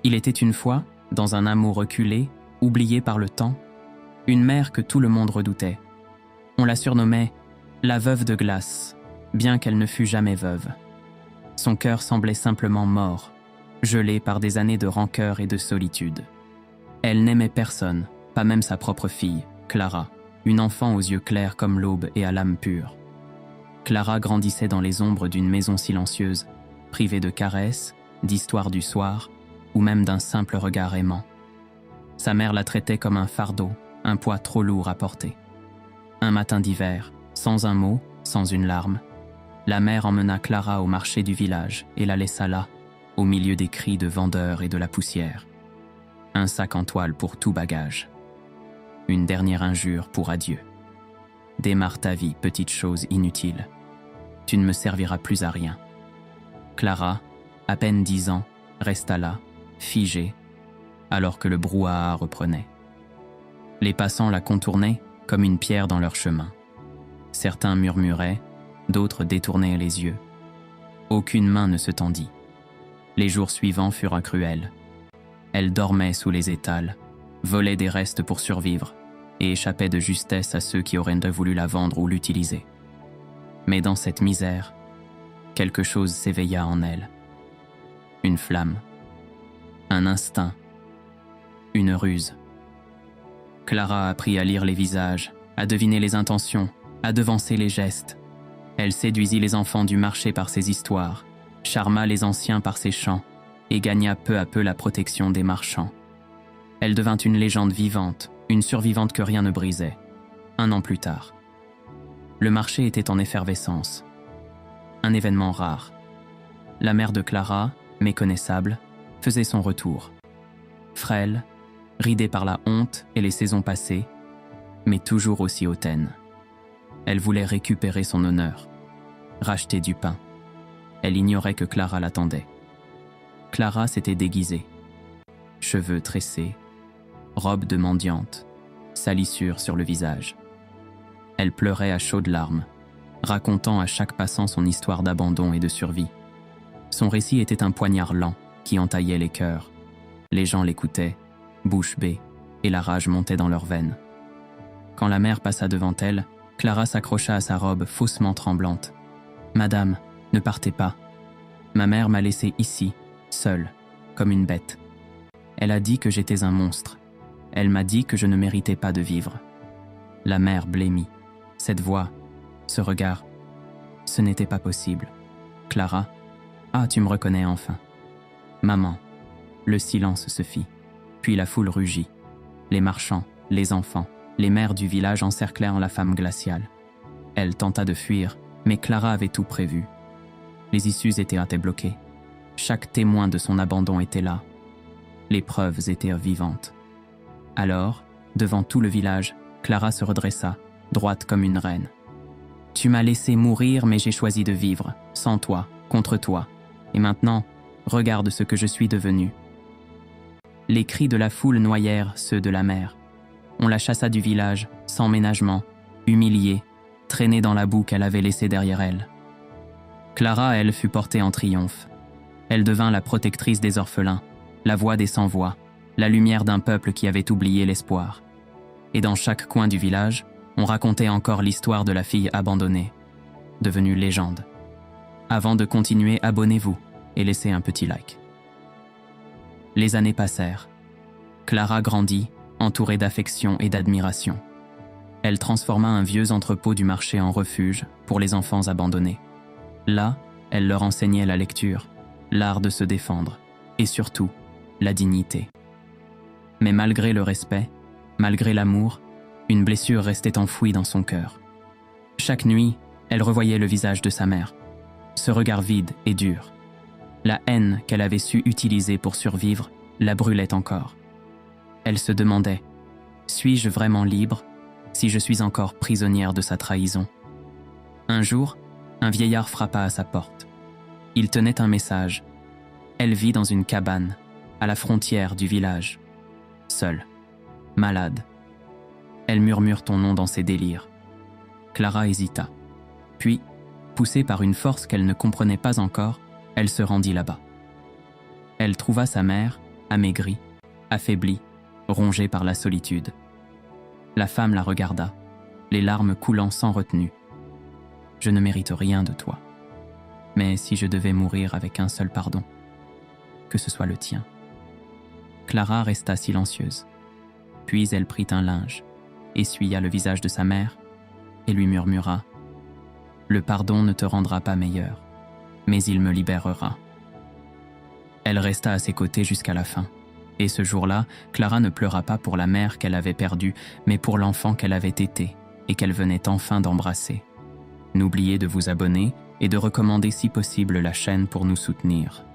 Il était une fois, dans un amour reculé, oublié par le temps, une mère que tout le monde redoutait. On la surnommait la veuve de glace, bien qu'elle ne fût jamais veuve. Son cœur semblait simplement mort, gelé par des années de rancœur et de solitude. Elle n'aimait personne, pas même sa propre fille, Clara, une enfant aux yeux clairs comme l'aube et à l'âme pure. Clara grandissait dans les ombres d'une maison silencieuse, privée de caresses, d'histoires du soir, ou même d'un simple regard aimant. Sa mère la traitait comme un fardeau, un poids trop lourd à porter. Un matin d'hiver, sans un mot, sans une larme, la mère emmena Clara au marché du village et la laissa là, au milieu des cris de vendeurs et de la poussière. Un sac en toile pour tout bagage. Une dernière injure pour adieu. Démarre ta vie, petite chose inutile. Tu ne me serviras plus à rien. Clara, à peine 10 ans, resta là, figée, alors que le brouhaha reprenait. Les passants la contournaient comme une pierre dans leur chemin. Certains murmuraient, d'autres détournaient les yeux. Aucune main ne se tendit. Les jours suivants furent cruels. Elle dormait sous les étals, volait des restes pour survivre et échappait de justesse à ceux qui auraient voulu la vendre ou l'utiliser. Mais dans cette misère, quelque chose s'éveilla en elle. Une flamme, un instinct, une ruse. Clara apprit à lire les visages, à deviner les intentions, à devancer les gestes. Elle séduisit les enfants du marché par ses histoires, charma les anciens par ses chants et gagna peu à peu la protection des marchands. Elle devint une légende vivante, une survivante que rien ne brisait. 1 an plus tard, le marché était en effervescence. Un événement rare. La mère de Clara, méconnaissable, faisait son retour. Frêle, ridée par la honte et les saisons passées, mais toujours aussi hautaine. Elle voulait récupérer son honneur, racheter du pain. Elle ignorait que Clara l'attendait. Clara s'était déguisée. Cheveux tressés, robe de mendiante, salissure sur le visage. Elle pleurait à chaudes larmes, racontant à chaque passant son histoire d'abandon et de survie. Son récit était un poignard lent qui entaillait les cœurs. Les gens l'écoutaient, bouche bée, et la rage montait dans leurs veines. Quand la mère passa devant elle, Clara s'accrocha à sa robe faussement tremblante. « Madame, ne partez pas. Ma mère m'a laissée ici, seule, comme une bête. Elle a dit que j'étais un monstre. Elle m'a dit que je ne méritais pas de vivre. » La mère blêmit. Cette voix, ce regard, ce n'était pas possible. Clara, ah, tu me reconnais enfin. Maman, le silence se fit. Puis la foule rugit. Les marchands, les enfants, les mères du village encerclèrent la femme glaciale. Elle tenta de fuir, mais Clara avait tout prévu. Les issues étaient bloquées. Chaque témoin de son abandon était là. Les preuves étaient vivantes. Alors, devant tout le village, Clara se redressa, droite comme une reine. « Tu m'as laissé mourir, mais j'ai choisi de vivre, sans toi, contre toi. Et maintenant, regarde ce que je suis devenue. » Les cris de la foule noyèrent ceux de la mère. On la chassa du village, sans ménagement, humiliée, traînée dans la boue qu'elle avait laissée derrière elle. Clara, elle, fut portée en triomphe. Elle devint la protectrice des orphelins, la voix des sans-voix, la lumière d'un peuple qui avait oublié l'espoir. Et dans chaque coin du village, on racontait encore l'histoire de la fille abandonnée, devenue légende. Avant de continuer, abonnez-vous et laissez un petit like. Les années passèrent. Clara grandit, entourée d'affection et d'admiration. Elle transforma un vieux entrepôt du marché en refuge pour les enfants abandonnés. Là, elle leur enseignait la lecture, l'art de se défendre et surtout, la dignité. Mais malgré le respect, malgré l'amour, une blessure restait enfouie dans son cœur. Chaque nuit, elle revoyait le visage de sa mère, ce regard vide et dur. La haine qu'elle avait su utiliser pour survivre la brûlait encore. Elle se demandait, suis-je vraiment libre si je suis encore prisonnière de sa trahison? Un jour, un vieillard frappa à sa porte. Il tenait un message. Elle vit dans une cabane, à la frontière du village, seule, malade. Elle murmure ton nom dans ses délires. Clara hésita. Puis, poussée par une force qu'elle ne comprenait pas encore, elle se rendit là-bas. Elle trouva sa mère, amaigrie, affaiblie, rongée par la solitude. La femme la regarda, les larmes coulant sans retenue. « Je ne mérite rien de toi. Mais si je devais mourir avec un seul pardon, que ce soit le tien. » Clara resta silencieuse. Puis elle prit un linge, essuya le visage de sa mère et lui murmura « Le pardon ne te rendra pas meilleur, mais il me libérera. » Elle resta à ses côtés jusqu'à la fin. Et ce jour-là, Clara ne pleura pas pour la mère qu'elle avait perdue, mais pour l'enfant qu'elle avait été et qu'elle venait enfin d'embrasser. N'oubliez de vous abonner et de recommander si possible la chaîne pour nous soutenir.